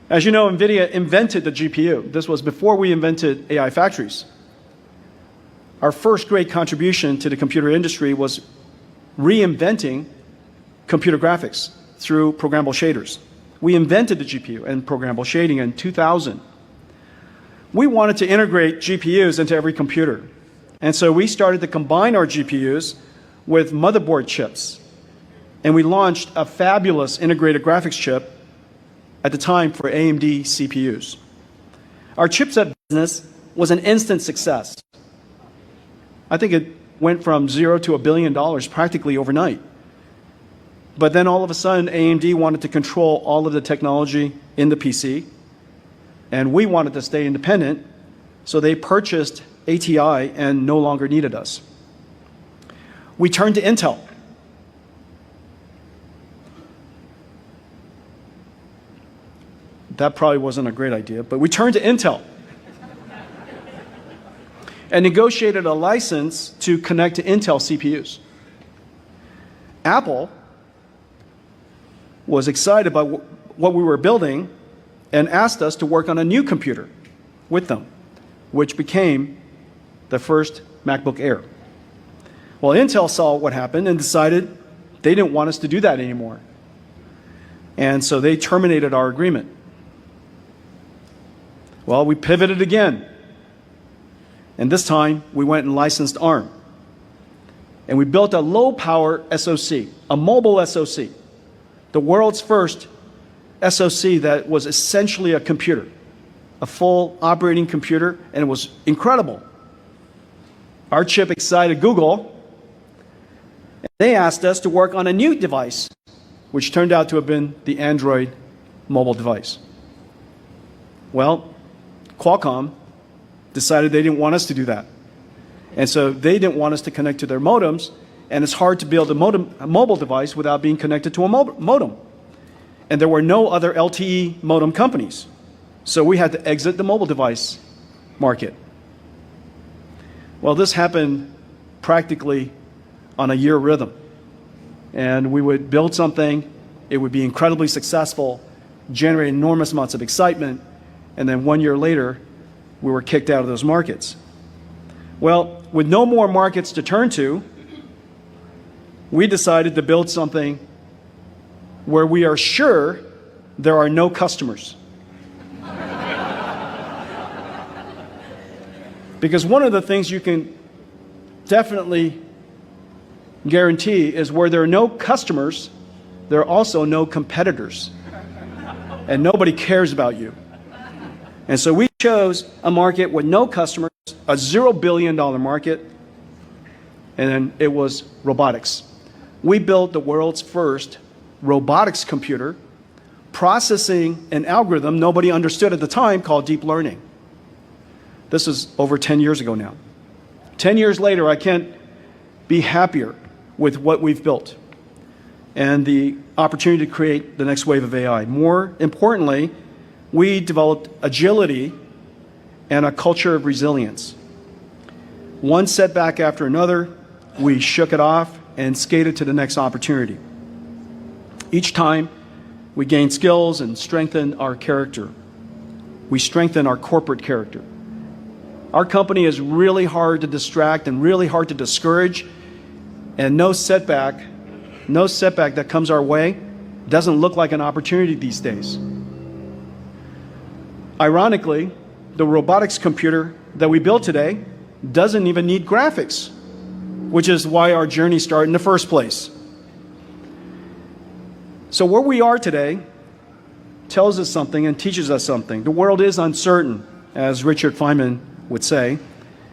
As you know, Nvidia invented the GPU. This was before we invented AI factories. Our first great contribution to the computer industry was reinventing computer graphics through programmable shaders. We invented the GPU and programmable shading in 2000. We wanted to integrate GPUs into every computer. And so we started to combine our GPUs with motherboard chips. And we launched a fabulous integrated graphics chip at the time for AMD CPUs. Our chipset business was an instant success. I think it went from $0 to $1 billion practically overnight. But then all of a sudden, AMD wanted to control all of the technology in the PC, and we wanted to stay independent, so they purchased ATI and no longer needed us. We turned to Intel. That probably wasn't a great idea, but we turned to Intel and negotiated a license to connect to Intel CPUs. Apple was excited about what we were building and asked us to work on a new computer with them, which became the first MacBook Air. Well, Intel saw what happened and decided they didn't want us to do that anymore. And so they terminated our agreement. Well, we pivoted again. And this time, we went and licensed ARM. And we built a low-power SoC, a mobile SoC, the world's first SoC that was essentially a computer, a full operating computer, and it was incredible. Our chip excited Google. And they asked us to work on a new device, which turned out to have been the Android mobile device. Well, Qualcomm decided they didn't want us to do that. And so they didn't want us to connect to their modems, and it's hard to build a mobile device without being connected to a modem. And there were no other LTE modem companies. So we had to exit the mobile device market. Well, this happened practically on a year rhythm. And we would build something, it would be incredibly successful, generate enormous amounts of excitement, and then 1 year later, we were kicked out of those markets. Well, with no more markets to turn to, we decided to build something where we are sure there are no customers. Because one of the things you can definitely guarantee is where there are no customers, there are also no competitors. And nobody cares about you. And so we chose a market with no customers, a $0 billion market, and then it was robotics. We built the world's first robotics computer, processing an algorithm nobody understood at the time called deep learning. This is over 10 years ago now. 10 years later, I can't be happier with what we've built and the opportunity to create the next wave of AI. More importantly, we developed agility and a culture of resilience. One setback after another, we shook it off and skated to the next opportunity. Each time, we gained skills and strengthened our character. We strengthened our corporate character. Our company is really hard to distract and really hard to discourage, and no setback that comes our way doesn't look like an opportunity these days. Ironically, the robotics computer that we built today doesn't even need graphics, which is why our journey started in the first place. So where we are today tells us something and teaches us something. The world is uncertain, as Richard Feynman would say,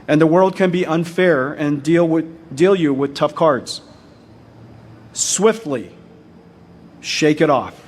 and the world can be unfair and deal you with tough cards. Swiftly shake it off.